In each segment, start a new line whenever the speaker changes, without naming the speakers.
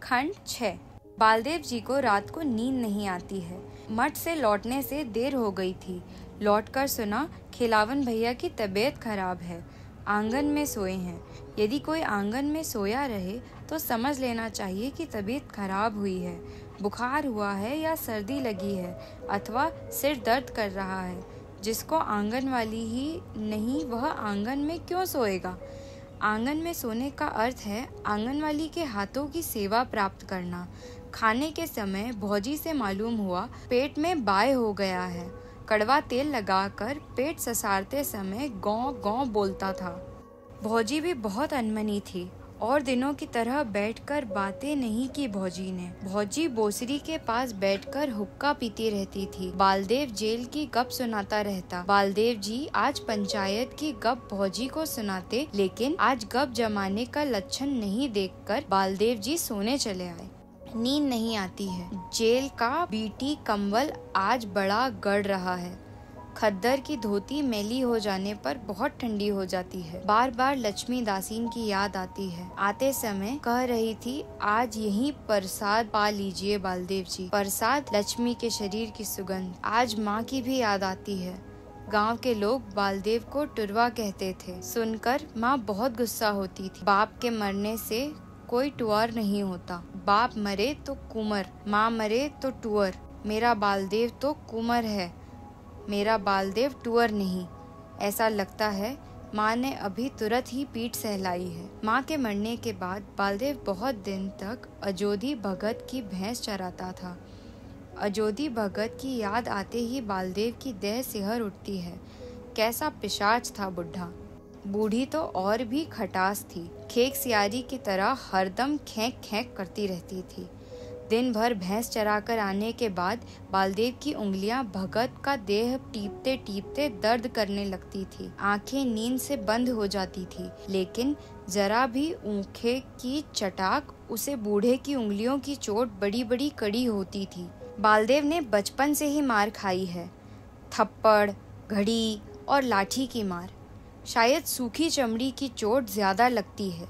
खंड 6। बालदेव जी को रात को नींद नहीं आती है। मठ से लौटने से देर हो गई थी। लौटकर सुना खिलावन भैया की तबीयत खराब है, आंगन में सोए हैं। यदि कोई आंगन में सोया रहे तो समझ लेना चाहिए कि तबीयत खराब हुई है, बुखार हुआ है या सर्दी लगी है अथवा सिर दर्द कर रहा है। जिसको आंगन वाली ही नहीं वह आंगन में क्यों सोएगा। आंगन में सोने का अर्थ है आंगनवाली के हाथों की सेवा प्राप्त करना। खाने के समय भौजी से मालूम हुआ पेट में बाय हो गया है। कड़वा तेल लगाकर पेट ससारते समय गौ गौ बोलता था। भौजी भी बहुत अनमनी थी और दिनों की तरह बैठकर बातें नहीं की भौजी ने। भौजी बोसरी के पास बैठकर हुक्का पीती रहती थी। बालदेव जेल की गप सुनाता रहता। बालदेव जी आज पंचायत की गप भौजी को सुनाते, लेकिन आज गप जमाने का लक्षण नहीं देखकर बालदेव जी सोने चले आए। नींद नहीं आती है। जेल का बीटी कंबल आज बड़ा गड़ रहा है। खद्दर की धोती मैली हो जाने पर बहुत ठंडी हो जाती है। बार बार लक्ष्मी दासीन की याद आती है। आते समय कह रही थी, आज यहीं प्रसाद पा लीजिए बालदेव जी। प्रसाद लक्ष्मी के शरीर की सुगंध। आज माँ की भी याद आती है। गांव के लोग बालदेव को टुरवा कहते थे। सुनकर माँ बहुत गुस्सा होती थी। बाप के मरने से कोई टुअर नहीं होता। बाप मरे तो कुंवर, माँ मरे तो टुअर। मेरा बालदेव तो कुंवर है, मेरा बालदेव टुअर नहीं। ऐसा लगता है माँ ने अभी तुरंत ही पीठ सहलाई है। माँ के मरने के बाद बालदेव बहुत दिन तक अजोधी भगत की भैंस चराता था। अजोधी भगत की याद आते ही बालदेव की देह सिहर उठती है। कैसा पिशाच था बुढ़ा। बूढ़ी तो और भी खटास थी। खेक सियारी की तरह हरदम खेंक खेंक करती रहती थी। दिन भर भैंस चराकर आने के बाद बालदेव की उंगलियां भगत का देह टीपते टीपते दर्द करने लगती थी। आंखें नींद से बंद हो जाती थी, लेकिन जरा भी ऊँखे की चटाक उसे बूढ़े की उंगलियों की चोट बड़ी बड़ी कड़ी होती थी। बालदेव ने बचपन से ही मार खाई है, थप्पड़, घड़ी और लाठी की मार। शायद सूखी चमड़ी की चोट ज्यादा लगती है,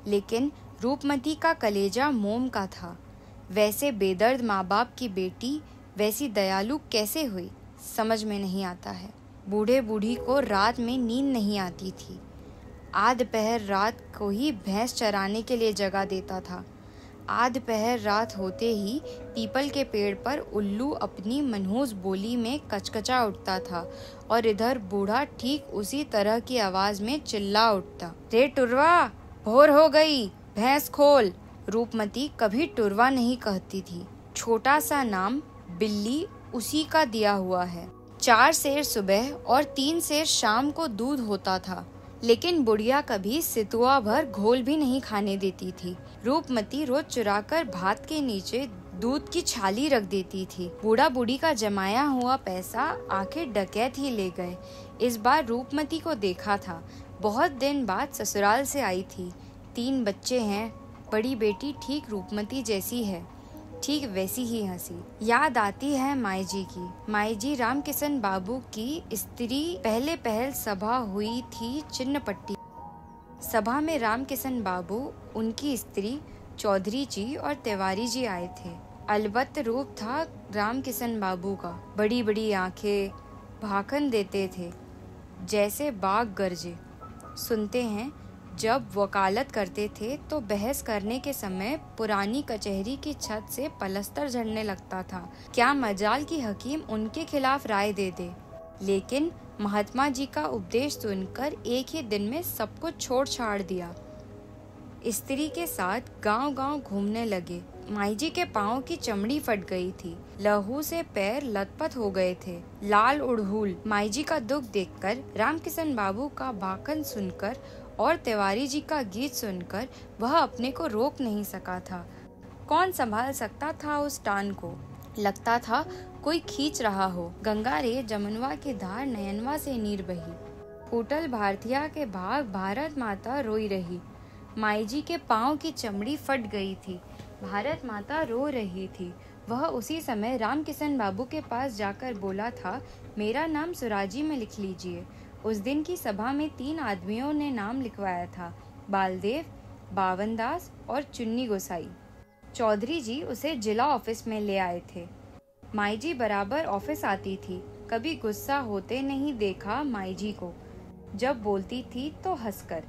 लेकिन रूपमती का कलेजा मोम का था। वैसे बेदर्द माँ बाप की बेटी वैसी दयालु कैसे हुई, समझ में नहीं आता है। बूढ़े बूढ़ी को रात में नींद नहीं आती थी। आध पहर रात को ही भैंस चराने के लिए जगा देता था। आध पहर रात होते ही पीपल के पेड़ पर उल्लू अपनी मनहूस बोली में कचकचा उठता था और इधर बूढ़ा ठीक उसी तरह की आवाज में चिल्ला उठता, रे टुरवा, भोर हो गई, भैंस खोल। रूपमती कभी टुरवा नहीं कहती थी। छोटा सा नाम बिल्ली उसी का दिया हुआ है। 4 सेर सुबह और 3 सेर शाम को दूध होता था, लेकिन बुढ़िया कभी सितुआ भर घोल भी नहीं खाने देती थी। रूपमती रोज चुराकर भात के नीचे दूध की छाली रख देती थी। बूढ़ा बूढ़ी का जमाया हुआ पैसा आखिर डकैत ही ले गए। इस बार रूपमती को देखा था। बहुत दिन बाद ससुराल से आई थी। 3 बच्चे हैं। बड़ी बेटी ठीक रूपमती जैसी है, ठीक वैसी ही हंसी। याद आती है माई जी की। माई जी रामकिशन बाबू की स्त्री। पहले पहल सभा हुई थी चिन्नपट्टी। सभा में रामकिशन बाबू, उनकी स्त्री, चौधरी जी और तिवारी जी आए थे। अलबत्त रूप था रामकिशन बाबू का। बड़ी बड़ी आंखें, भाखन देते थे जैसे बाघ गरजे। सुनते हैं जब वकालत करते थे तो बहस करने के समय पुरानी कचहरी की छत से पलस्तर झड़ने लगता था। क्या मजाल की हकीम उनके खिलाफ राय दे दे। लेकिन महात्मा जी का उपदेश सुनकर एक ही दिन में सब कुछ छोड़ छाड़ दिया। स्त्री के साथ गांव-गांव घूमने लगे। माई जी के पाँव की चमड़ी फट गई थी। लहू से पैर लथपथ हो गए थे। लाल उड़हूल। माई जी का दुख देखकर, रामकिशन बाबू का भाखन सुनकर और तिवारी जी का गीत सुनकर वह अपने को रोक नहीं सका था। कौन संभाल सकता था उस टान को। लगता था कोई खींच रहा हो। गंगा रे जमुनवा की धार नयनवा से नीर बही। फूटल भारतीया के भाग भारत माता रोई रही। माई जी के पाँव की चमड़ी फट गई थी। भारत माता रो रही थी। वह उसी समय रामकिशन बाबू के पास जाकर बोला था, मेरा नाम सुराजी में लिख लीजिए। उस दिन की सभा में 3 आदमियों ने नाम लिखवाया था, बालदेव, बावनदास और चुन्नी गोसाई। चौधरी जी उसे जिला ऑफिस में ले आए थे। माई जी बराबर ऑफिस आती थी, कभी गुस्सा होते नहीं देखा माई जी को। जब बोलती थी तो हंसकर।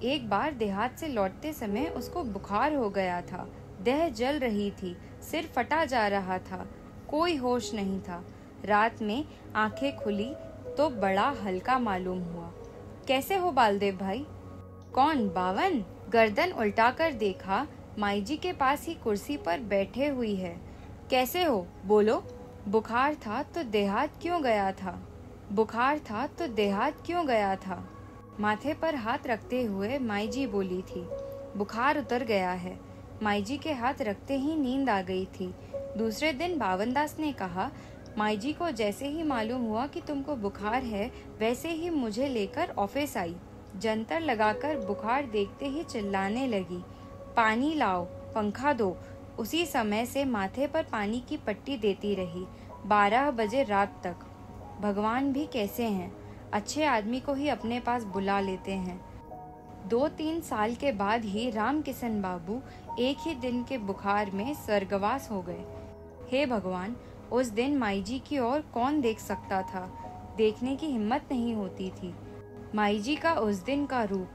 एक बार देहात से लौटते समय उसको बुखार हो गया था, देह जल रही थी, सिर फटा जा रहा था, कोई होश नहीं था। रात में आंखें खुली तो बड़ा हल्का मालूम हुआ। कैसे हो बालदेव भाई? कौन, बावन? गर्दन उल्टाकर देखा, माई जी के पास ही कुर्सी पर बैठे हुई है। कैसे हो, बोलो। बुखार था तो देहात क्यों गया था? बुखार था तो देहात क्यों गया था? माथे पर हाथ रखते हुए माई जी बोली थी। बुखार उतर गया है। माई जी के हाथ रखते ही नींद आ गई थी। दूसरे दिन बावनदास ने कहा, माई जी को जैसे ही मालूम हुआ कि तुमको बुखार है, वैसे ही मुझे लेकर ऑफिस आई। जंतर लगाकर बुखार देखते ही चिल्लाने लगी, पानी लाओ, पंखा दो। उसी समय से माथे पर पानी की पट्टी देती रही, 12 बजे रात तक। भगवान भी कैसे हैं, अच्छे आदमी को ही अपने पास बुला लेते हैं। 2-3 साल के बाद ही राम किशन बाबू एक ही दिन के बुखार में स्वर्गवास हो गए। हे भगवान, उस दिन माई जी की ओर कौन देख सकता था? देखने की हिम्मत नहीं होती थी। माई जी का उस दिन का रूप,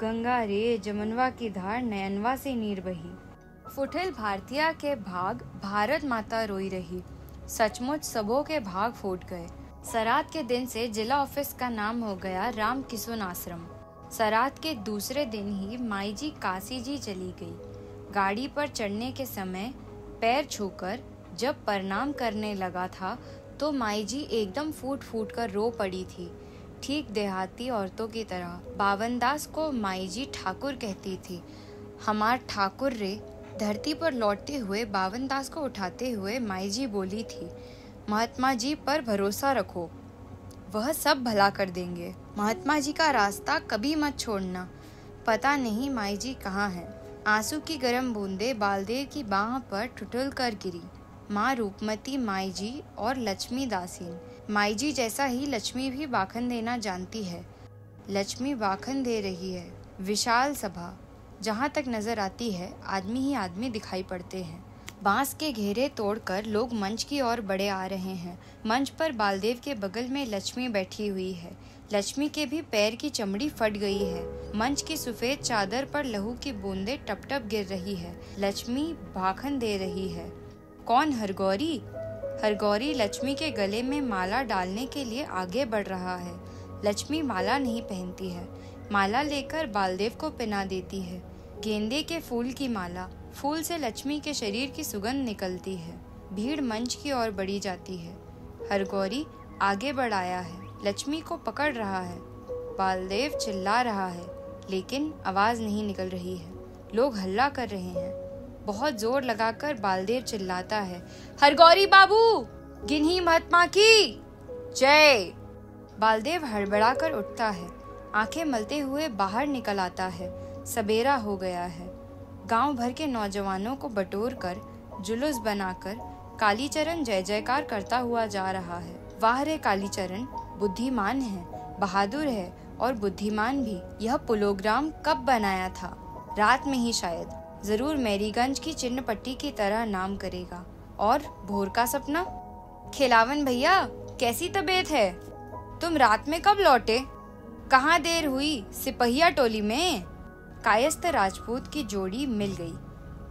गंगा रे जमनवा की धार नयनवा से नीर बही। फुटिल भारतीय के भाग भारत माता रोई रही। सचमुच सबों के भाग फूट गए। सराद के दिन से जिला ऑफिस का नाम हो गया राम किशुन आश्रम। सराद के दूसरे दिन ही माई जी काशी जी चली गई। गाड़ी पर चढ़ने के समय पैर छूकर जब प्रणाम करने लगा था तो माई जी एकदम फूट फूट कर रो पड़ी थी, ठीक देहाती औरतों की तरह। बावनदास को माई जी ठाकुर कहती थी। हमार ठाकुर रे। धरती पर लौटते हुए बावनदास को उठाते हुए माई जी बोली थी, महात्मा जी पर भरोसा रखो, वह सब भला कर देंगे। महात्मा जी का रास्ता कभी मत छोड़ना। पता नहीं माई जी कहाँ हैं। आंसू की गर्म बूंदें बालदेव की बाह पर ठुठुल कर गिरी। माँ रूपमती, माई जी और लक्ष्मी दासीन। माई जी जैसा ही लक्ष्मी भी बाखन देना जानती है। लक्ष्मी बाखन दे रही है। विशाल सभा, जहाँ तक नजर आती है आदमी ही आदमी दिखाई पड़ते हैं। बांस के घेरे तोड़कर लोग मंच की ओर बढ़े आ रहे हैं। मंच पर बालदेव के बगल में लक्ष्मी बैठी हुई है। लक्ष्मी के भी पैर की चमड़ी फट गई है। मंच की सफेद चादर पर लहू की बूंदें टप टप गिर रही है। लक्ष्मी भाखन दे रही है। कौन, हरगौरी? हरगौरी लक्ष्मी के गले में माला डालने के लिए आगे बढ़ रहा है। लक्ष्मी माला नहीं पहनती है। माला लेकर बालदेव को पहना देती है। गेंदे के फूल की माला। फूल से लक्ष्मी के शरीर की सुगंध निकलती है। भीड़ मंच की ओर बढ़ी जाती है। हरगौरी आगे बढ़ाया है, लक्ष्मी को पकड़ रहा है। बालदेव चिल्ला रहा है, लेकिन आवाज नहीं निकल रही है। लोग हल्ला कर रहे हैं। बहुत जोर लगाकर बालदेव चिल्लाता है, हरगौरी बाबू, गिन्ही महात्मा की जय। बालदेव हड़बड़ाकर उठता है, आंखें मलते हुए बाहर निकल आता है। सबेरा हो गया है। गांव भर के नौजवानों को बटोर कर जुलूस बनाकर कालीचरण जय जयकार करता हुआ जा रहा है। वाह रे कालीचरण, बुद्धिमान है, बहादुर है और बुद्धिमान भी। यह प्रोग्राम कब बनाया था? रात में ही शायद। जरूर मेरीगंज की चिन्ह पट्टी की तरह नाम करेगा। और भोर का सपना? खिलावन भैया, कैसी तबीयत है? तुम रात में कब लौटे? कहाँ देर हुई? सिपहिया टोली में? कायस्थ राजपूत की जोड़ी मिल गई।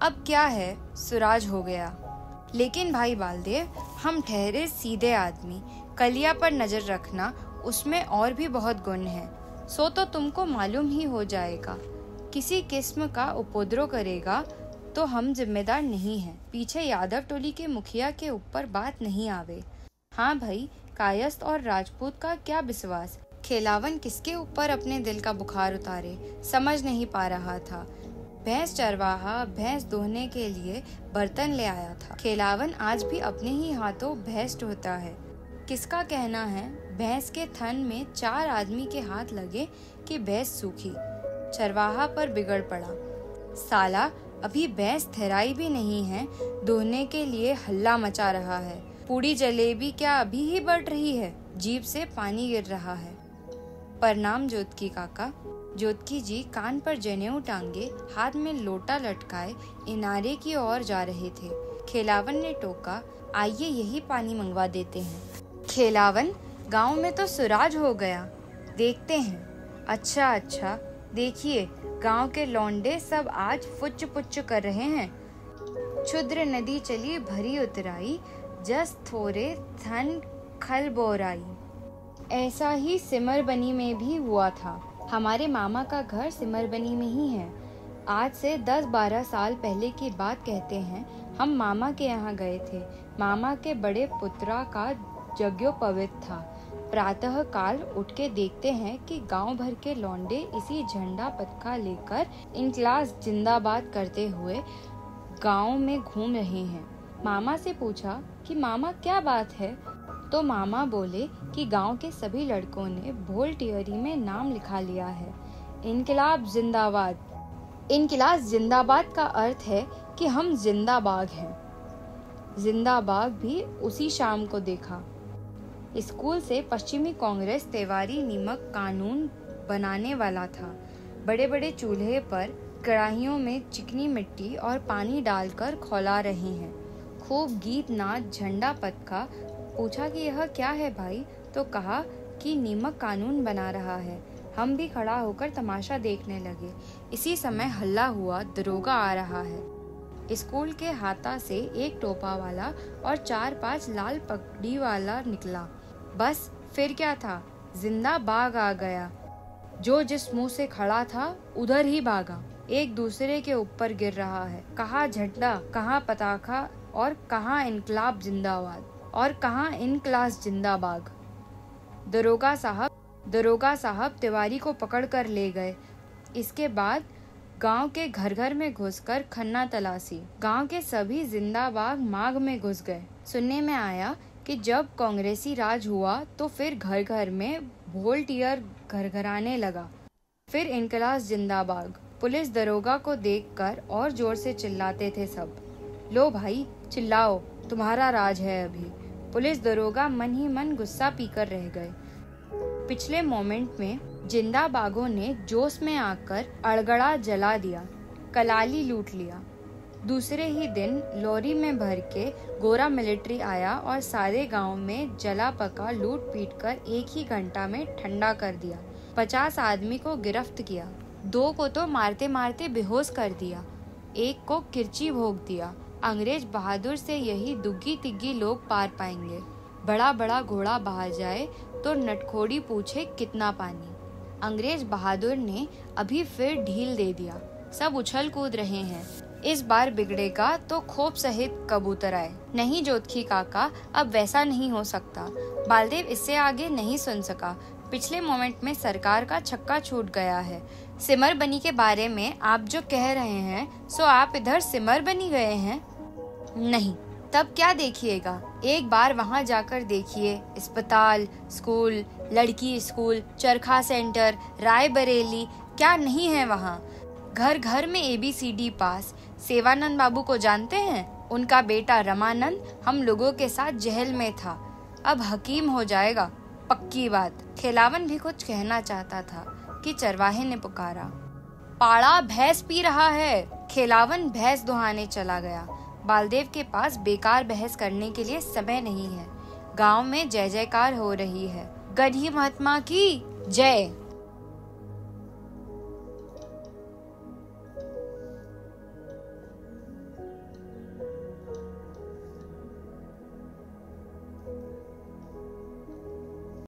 अब क्या है, सुराज हो गया। लेकिन भाई बालदेव, हम ठहरे सीधे आदमी। कलिया पर नजर रखना, उसमें और भी बहुत गुण है। सो तो तुमको मालूम ही हो जाएगा। किसी किस्म का उपद्रव करेगा तो हम जिम्मेदार नहीं हैं। पीछे यादव टोली के मुखिया के ऊपर बात नहीं आवे। हाँ भाई, कायस्थ और राजपूत का क्या विश्वास। खिलावन किसके ऊपर अपने दिल का बुखार उतारे, समझ नहीं पा रहा था। भैंस चरवाहा भैंस दोहने के लिए बर्तन ले आया था। खिलावन आज भी अपने ही हाथों भैंस ढोता है। किसका कहना है, भैंस के थन में 4 आदमी के हाथ लगे कि भैंस सूखी। चरवाहा पर बिगड़ पड़ा। साला अभी भैंस थराई भी नहीं है, दोहने के लिए हल्ला मचा रहा है। पूरी जलेबी क्या अभी ही बढ़ रही है? जीभ से पानी गिर रहा है। प्रणाम जोतकी काका। जोतकी जी कान पर जनेऊ टांगे, हाथ में लोटा लटकाए इनारे की ओर जा रहे थे। खेलावन ने टोका, आइए यही पानी मंगवा देते हैं। खेलावन, गांव में तो सुराज हो गया, देखते हैं। अच्छा, देखिए गांव के लौंडे सब आज फुच्च पुच्च कर रहे हैं। क्षुद्र नदी चली भरी उतराई, जस थोरे थन खल बोराई। ऐसा ही सिमरबनी में भी हुआ था। हमारे मामा का घर सिमरबनी में ही है। आज से 10-12 साल पहले की बात कहते हैं। हम मामा के यहाँ गए थे। मामा के बड़े पुत्रा का यज्ञोपवीत था। प्रातः काल उठ के देखते हैं कि गांव भर के लौंडे इसी झंडा पतका लेकर इनकलाब जिंदाबाद करते हुए गांव में घूम रहे हैं। मामा से पूछा कि मामा क्या बात है, तो मामा बोले कि गांव के सभी लड़कों ने वोल्टियरी में नाम लिखा लिया है। इनकलाब जिंदाबाद। इनकलाब जिंदाबाद का अर्थ है कि हम जिंदाबाग हैं। जिंदाबाग भी उसी शाम को देखा। स्कूल से पश्चिमी कांग्रेस तिवारी नीमक कानून बनाने वाला था। बड़े बड़े चूल्हे पर कढ़ाइयों में चिकनी मिट्टी और पानी डालकर खौला रहे हैं। खूब गीत नाच, झंडा पतका। पूछा कि यह क्या है भाई, तो कहा कि नीमक कानून बना रहा है। हम भी खड़ा होकर तमाशा देखने लगे। इसी समय हल्ला हुआ, दरोगा आ रहा है। स्कूल के हाथा से एक टोपा वाला और 4-5 लाल पगड़ी वाला निकला। बस फिर क्या था, जिंदा बाग आ गया। जो जिस मुंह से खड़ा था उधर ही भागा। एक दूसरे के ऊपर गिर रहा है। कहाँ झंडा, कहाँ पताका और कहाँ इनकलाब जिंदाबाद और कहाँ इनकलाब जिंदाबाद। दरोगा साहब तिवारी को पकड़ कर ले गए। इसके बाद गांव के घर घर में घुसकर खन्ना तलाशी। गांव के सभी जिंदाबाद मांग में घुस गए। सुनने में आया कि जब कांग्रेसी राज हुआ तो फिर घर घर में वोल्टियर घरघराने लगा। फिर इनकलाब जिंदाबाद। पुलिस दरोगा को देखकर और जोर से चिल्लाते थे सब। लो भाई चिल्लाओ, तुम्हारा राज है अभी। पुलिस दरोगा मन ही मन गुस्सा पीकर रह गए। पिछले मोमेंट में जिंदाबागों ने जोश में आकर अड़गड़ा जला दिया, कलाली लूट लिया। दूसरे ही दिन लॉरी में भर के गोरा मिलिट्री आया और सारे गांव में जला पका लूट पीट कर एक ही घंटा में ठंडा कर दिया। 50 आदमी को गिरफ्त किया। 2 को तो मारते मारते बेहोश कर दिया। 1 को किरची भोग दिया। अंग्रेज बहादुर से यही दुग्गी तिग्गी लोग पार पाएंगे। बड़ा बड़ा घोड़ा बाहर जाए तो नटखोड़ी पूछे कितना पानी। अंग्रेज बहादुर ने अभी फिर ढील दे दिया। सब उछल कूद रहे हैं। इस बार बिगड़ेगा तो खोप सहित कबूतर आए। नहीं जोतकी काका, अब वैसा नहीं हो सकता। बालदेव इससे आगे नहीं सुन सका। पिछले मोमेंट में सरकार का छक्का छूट गया है। सिमरबनी के बारे में आप जो कह रहे हैं, सो आप इधर सिमरबनी गए हैं? नहीं, तब क्या देखिएगा, एक बार वहाँ जाकर देखिए। अस्पताल, स्कूल, लड़की स्कूल, चरखा सेंटर, रायबरेली, क्या नहीं है वहाँ। घर घर में ABCD पास। सेवानंद बाबू को जानते हैं? उनका बेटा रमानंद हम लोगों के साथ जेल में था, अब हकीम हो जाएगा, पक्की बात। खेलावन भी कुछ कहना चाहता था कि चरवाहे ने पुकारा, पाड़ा भैंस पी रहा है। खेलावन भैंस दुहाने चला गया। बालदेव के पास बेकार बहस करने के लिए समय नहीं है। गांव में जय जयकार हो रही है। गढ़ी महात्मा की जय।